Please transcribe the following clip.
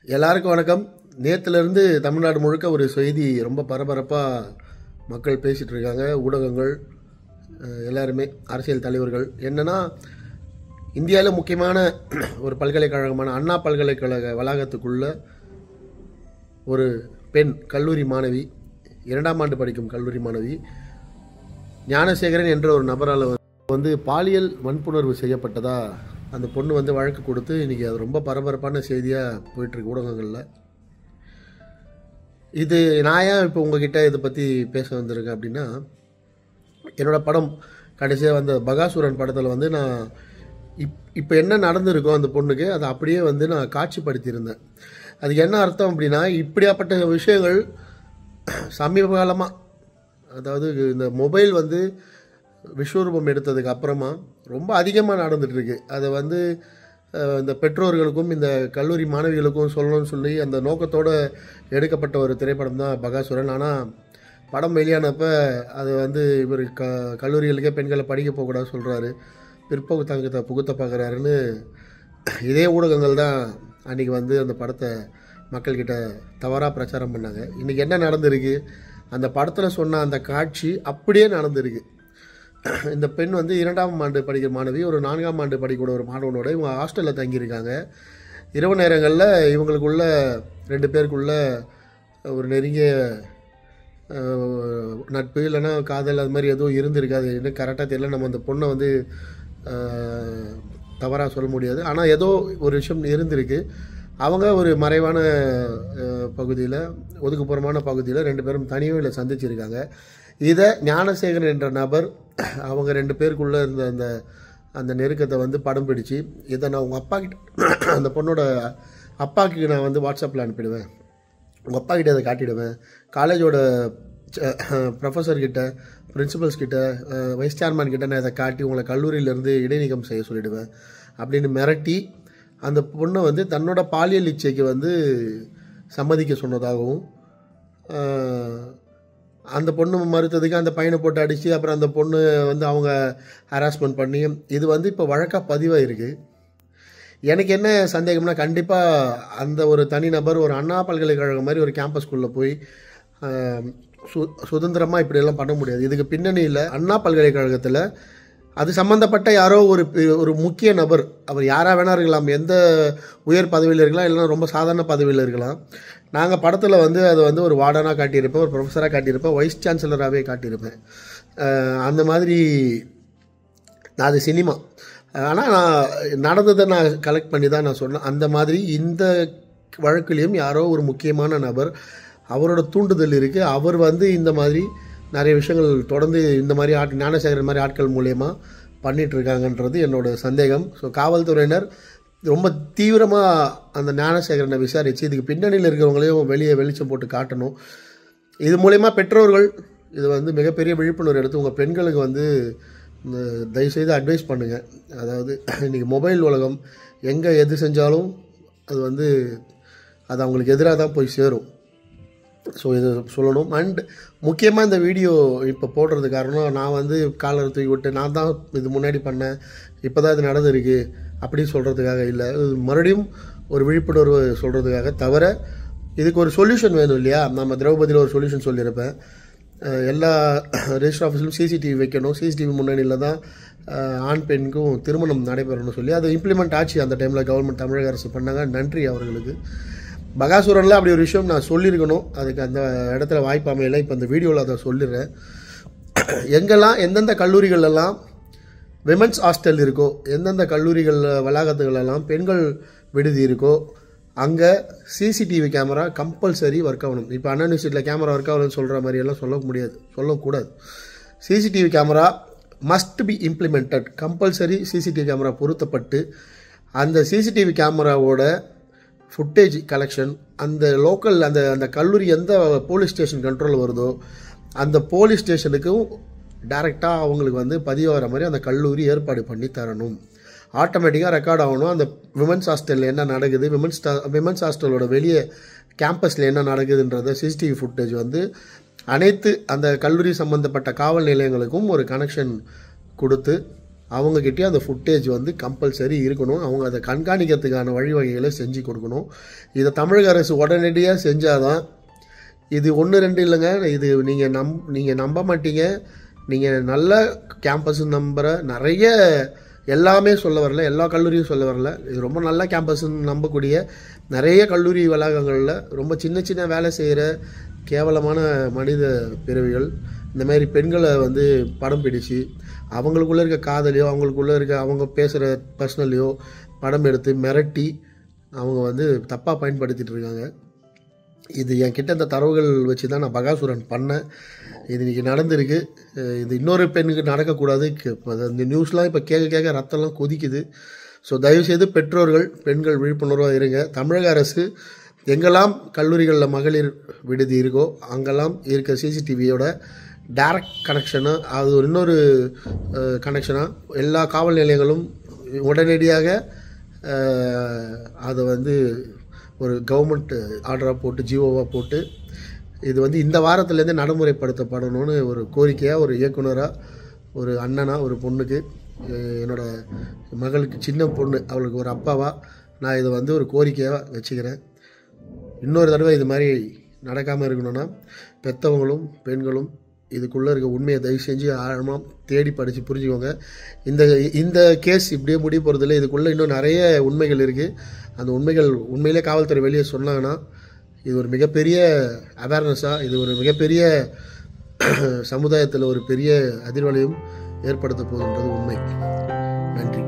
எல்லாருக்கும் வணக்கம். நேற்றுலேருந்து தமிழ்நாடு முழுக்க ஒரு செய்தி ரொம்ப பரபரப்பாக மக்கள் பேசிகிட்டு இருக்காங்க. ஊடகங்கள் எல்லாருமே, அரசியல் தலைவர்கள். என்னென்னா, இந்தியாவில் முக்கியமான ஒரு பல்கலைக்கழகமான அண்ணா பல்கலைக்கழக வளாகத்துக்குள்ள ஒரு பெண் கல்லூரி மாணவி, 2ஆம் ஆண்டு படிக்கும் கல்லூரி மாணவி ஞானசேகரன் என்ற ஒரு நபரால் பாலியல் வன்புணர்வு செய்யப்பட்டதா அந்த பொண்ணு வழக்கு கொடுத்து இன்றைக்கி அது ரொம்ப பரபரப்பான செய்தியாக போயிட்டுருக்கு ஊடகங்களில். இது நான் ஏன் இப்போ உங்ககிட்ட இதை பற்றி பேச வந்திருக்கேன் அப்படின்னா, என்னோடய படம் கடைசியாக வந்த பகாசுரன் படத்தில் நான் இப்போ என்ன நடந்திருக்கோ அந்த பொண்ணுக்கு அதை அப்படியே நான் காட்சிப்படுத்தியிருந்தேன். அதுக்கு என்ன அர்த்தம் அப்படின்னா, இப்படியாப்பட்ட விஷயங்கள் சமீப காலமாக, அதாவது இந்த மொபைல் விஸ்வரூபம் எடுத்ததுக்கு அப்புறமா ரொம்ப அதிகமாக நடந்துகிட்ருக்கு. அதை இந்த பெற்றோர்களுக்கும் இந்த கல்லூரி மாணவிகளுக்கும் சொல்லணும்னு சொல்லி அந்த நோக்கத்தோடு எடுக்கப்பட்ட ஒரு திரைப்படம் தான் பகாசுரன். ஆனால் படம் வெளியானப்போ அது இவர் கல்லூரிகளுக்கே பெண்களை படிக்க போகக்கூடாது சொல்கிறாரு, பிற்போக்கு தங்கத்தை புகுத்த பார்க்குறாருன்னு இதே ஊடகங்கள் தான் அன்றைக்கி அந்த படத்தை மக்கள்கிட்ட தவறாக பிரச்சாரம் பண்ணாங்க. இன்றைக்கி என்ன நடந்திருக்கு, அந்த படத்தில் சொன்ன அந்த காட்சி அப்படியே நடந்திருக்கு. இந்த பெண் 2ஆம் ஆண்டு படிக்கிற மாணவி, ஒரு 4ஆம் ஆண்டு படிக்கிற ஒரு மாணவனோட இவங்க ஹாஸ்டலில் தங்கியிருக்காங்க. இரவு நேரங்களில் இவங்களுக்குள்ள 2 பேருக்குள்ள ஒரு நெருங்கிய நட்பு இல்லைன்னா காதல் அது மாதிரி எதுவும் இருந்திருக்காது. இன்னும் கரெக்டாக தெரியல, நம்ம அந்த பொண்ணை தவறாக சொல்ல முடியாது. ஆனால் ஏதோ ஒரு விஷயம் இருந்திருக்கு. அவங்க ஒரு மறைவான பகுதியில், ஒதுக்குப்புறமான பகுதியில் 2 பேரும் தனியாக சந்திச்சிருக்காங்க. இதை ஞானசேகரன் என்ற நபர் அவங்க 2 பேருக்குள்ளே இருந்த அந்த நெருக்கத்தை படம் பிடிச்சி, இதை நான் உங்கள் அப்பா கிட்ட, அந்த பொண்ணோட அப்பாவுக்கு நான் வாட்ஸ்அப்பில் அனுப்பிடுவேன், உங்கள் அப்பா கிட்ட அதை காட்டிடுவேன், காலேஜோட ப்ரொஃபஸர்கிட்ட, பிரின்சிபல்ஸ் கிட்ட, வைஸ் சேர்மேன் கிட்ட நான் இதை காட்டி உங்களை கல்லூரியிலேருந்து இடைநீக்கம் செய்ய சொல்லிவிடுவேன் அப்படின்னு மிரட்டி அந்த பொண்ணை தன்னோட பாலியல் இச்சைக்கு சம்மதிக்க சொன்னதாகவும், அந்த பொண்ணு மறுத்ததுக்கு அந்த பையனை போட்டு அடித்து அப்புறம் அந்த பொண்ணு அவங்க ஹராஸ்மெண்ட் பண்ணி இது இப்போ வழக்காக பதிவாக இருக்குது. எனக்கு என்ன சந்தேகம்னா, கண்டிப்பாக அந்த ஒரு தனிநபர் ஒரு அண்ணா பல்கலைக்கழகம் மாதிரி ஒரு கேம்பஸ்குள்ளே போய் சுதந்திரமாக இப்படியெல்லாம் பண்ண முடியாது. இதுக்கு பின்னணியில் அண்ணா பல்கலைக்கழகத்தில் அது சம்மந்தப்பட்ட யாரோ ஒரு முக்கிய நபர், அவர் யாராக வேணா இருக்கலாம், எந்த உயர் பதவியில் இருக்கலாம், இல்லைன்னா ரொம்ப சாதாரண பதவியில் இருக்கலாம். நாங்கள் படத்தில் அதை ஒரு வார்டனாக காட்டியிருப்பேன், ஒரு ப்ரொஃபஸராக காட்டியிருப்பேன், வைஸ் சான்சலராகவே காட்டியிருப்பேன். அந்த மாதிரி அது சினிமா. ஆனால் நான் நடந்ததை நான் கலெக்ட் பண்ணி தான் நான் சொன்னேன். அந்த மாதிரி இந்த வழக்குலேயும் யாரோ ஒரு முக்கியமான நபர், அவரோட தூண்டுதல் இருக்குது. அவர் இந்த மாதிரி நிறைய விஷயங்கள் தொடர்ந்து இந்த மாதிரி ஞானசேகரன் மாதிரி ஆட்கள் மூலயமா பண்ணிகிட்ருக்காங்கன்றது என்னோடய சந்தேகம். ஸோ காவல்துறையினர் ரொம்ப தீவிரமாக அந்த ஞானசேகரனை விசாரித்து இதுக்கு பின்னணியில் இருக்கிறவங்களையும் வெளிச்சம் போட்டு காட்டணும். இது மூலயமா பெற்றோர்கள் இது மிகப்பெரிய விழிப்புணர்வு எடுத்து உங்கள் பெண்களுக்கு தயவுசெய்து அட்வைஸ் பண்ணுங்கள். அதாவது இன்றைக்கி மொபைல் உலகம், எங்கே எது செஞ்சாலும் அது அது அவங்களுக்கு எதிராக தான் போய் சேரும். ஸோ இது சொல்லணும். அண்ட் முக்கியமாக இந்த வீடியோ இப்போ போடுறது காரணம், நான் காலர் தூக்கி விட்டு நான் தான் இது முன்னாடி பண்ணேன், இப்போ தான் இது நடந்திருக்கு அப்படின்னு சொல்கிறதுக்காக இல்லை, மறுபடியும் ஒரு விழிப்புணர்வு சொல்கிறதுக்காக. தவிர இதுக்கு ஒரு சொல்யூஷன் வேணும் இல்லையா. நம்ம திரௌபதியில் ஒரு சொல்யூஷன் சொல்லியிருப்பேன், எல்லா ரெஜிஸ்டர் ஆஃபீஸ்லையும் சிசிடிவி வைக்கணும், சிசிடிவி முன்னணியில் தான் ஆண் பெண்ணுக்கும் திருமணம் நடைபெறணும்னு சொல்லி அது இம்ப்ளிமெண்ட் ஆச்சு. அந்த டைமில் கவர்மெண்ட், தமிழக அரசு பண்ணாங்க, நன்றி அவர்களுக்கு. பகாசுரனில் அப்படி ஒரு விஷயம் நான் சொல்லியிருக்கணும், அதுக்கு அந்த இடத்துல வாய்ப்பு அமையலை. இப்போ அந்த வீடியோவில் அதை சொல்லிடுறேன். எங்கெல்லாம் எந்தெந்த கல்லூரிகளெல்லாம் விமென்ஸ் ஹாஸ்டல் இருக்கோ, எந்தெந்த கல்லூரிகள் வளாகத்துகளெல்லாம் பெண்கள் விடுதி இருக்கோ, அங்கே சிசிடிவி கேமரா கம்பல்சரி ஒர்க் ஆகணும். இப்போ அண்ணா யூனிவர்சிட்டியில் கேமரா ஒர்க் ஆகணும்னு சொல்கிற மாதிரியெல்லாம் சொல்லக்கூடாது. CCTV camera must be implemented. Compulsory CCTV camera பொருத்தப்பட்டு அந்த சிசிடிவி கேமராவோட ஃபுட்டேஜ் கலெக்ஷன் அந்த லோக்கல் அந்த கல்லூரி எந்த போலீஸ் ஸ்டேஷன் கண்ட்ரோல் வருதோ அந்த போலீஸ் ஸ்டேஷனுக்கும் டைரெக்டாக அவங்களுக்கு பதிவாகிற மாதிரி அந்த கல்லூரி ஏற்பாடு பண்ணி தரணும். ஆட்டோமேட்டிக்காக ரெக்கார்ட் ஆகணும். அந்த விமென்ஸ் ஹாஸ்டலில் என்ன நடக்குது, விமென்ஸ் ஹாஸ்டலோட வெளியே கேம்பஸில் என்ன நடக்குதுன்றத சிசிடிவி ஃபுட்டேஜ் அனைத்து அந்த கல்லூரி சம்மந்தப்பட்ட காவல் நிலையங்களுக்கும் ஒரு கனெக்ஷன் கொடுத்து அவங்கக்கிட்டே அந்த ஃபுட்டேஜ் வந்து கம்பல்சரி இருக்கணும். அவங்க அதை கண்காணிக்கிறதுக்கான வழிவகைகளை செஞ்சு கொடுக்கணும். இதை தமிழக அரசு உடனடியாக செஞ்சாதான், இது 1 2 இல்லைங்க, இது நீங்கள் நம்ப மாட்டீங்க. நீங்கள் நல்ல கேம்பஸ் நம்புகிற நிறைய, எல்லாமே சொல்ல வரல, எல்லா கல்லூரியும் சொல்ல வரல, இது ரொம்ப நல்ல கேம்பஸ்ன்னு நம்பக்கூடிய நிறைய கல்லூரி வளாகங்களில் ரொம்ப சின்ன சின்ன வேலை செய்கிற கேவலமான மனித பிறவிகள் இந்த மாதிரி பெண்களை வந்து படம் பிடிச்சு அவங்களுக்குள்ளே இருக்க காதலையோ அவங்களுக்குள்ளே இருக்க அவங்க பேசுகிற பர்சனலையோ படம் எடுத்து மிரட்டி அவங்க வந்து தப்பாக பயன்படுத்திகிட்டு இருக்காங்க. இது என்கிட்ட இந்த தரவுகள் வச்சு தான் நான் பகாசுரன் பண்ணேன். இது இன்றைக்கி நடந்திருக்கு. இது இன்னொரு பெண்ணுக்கு நடக்கக்கூடாது. இந்த நியூஸ்லாம் இப்போ கேட்க ரத்தம்லாம் கொதிக்குது. ஸோ தயவுசெய்து பெற்றோர்கள், பெண்கள் விழிப்புணர்வாக இருங்க. தமிழக அரசு எங்கெல்லாம் கல்லூரிகளில் மகளிர் விடுதி இருக்கோ அங்கெல்லாம் இருக்க சிசிடிவியோட டைரக்ட் கனெக்ஷனாக, அது ஒரு இன்னொரு கனெக்ஷனாக எல்லா காவல் நிலையங்களும் உடனடியாக அதை வந்து ஒரு கவர்மெண்ட் ஆர்டராக போட்டு, ஜிஓவாக போட்டு, இது வந்து இந்த வாரத்துலேருந்து நடைமுறைப்படுத்தப்படணும்னு ஒரு கோரிக்கையாக, ஒரு இயக்குனராக, ஒரு அண்ணனாக, ஒரு பொண்ணுக்கு, என்னோடய மகளுக்கு, சின்ன பொண்ணு, அவளுக்கு ஒரு அப்பாவாக நான் இதை வந்து ஒரு கோரிக்கையாக வச்சுக்கிறேன். இன்னொரு தடவை இது மாதிரி நடக்காமல் இருக்கணும்னா பெற்றவங்களும் பெண்களும் இதுக்குள்ளே இருக்க உண்மையை தயவு செஞ்சு ஆழமாக தேடி படித்து புரிஞ்சுக்கோங்க. இந்த கேஸ் இப்படியே முடிய போகிறதில்ல. இதுக்குள்ளே இன்னும் நிறைய உண்மைகள் இருக்குது. அந்த உண்மைகள் உண்மையிலே காவல்துறை வெளியே சொன்னாங்கன்னா இது ஒரு மிகப்பெரிய அவேர்னஸாக, இது ஒரு மிகப்பெரிய சமுதாயத்தில் ஒரு பெரிய அதிர்வலையும் ஏற்படுத்த போகின்றது உண்மை. நன்றி.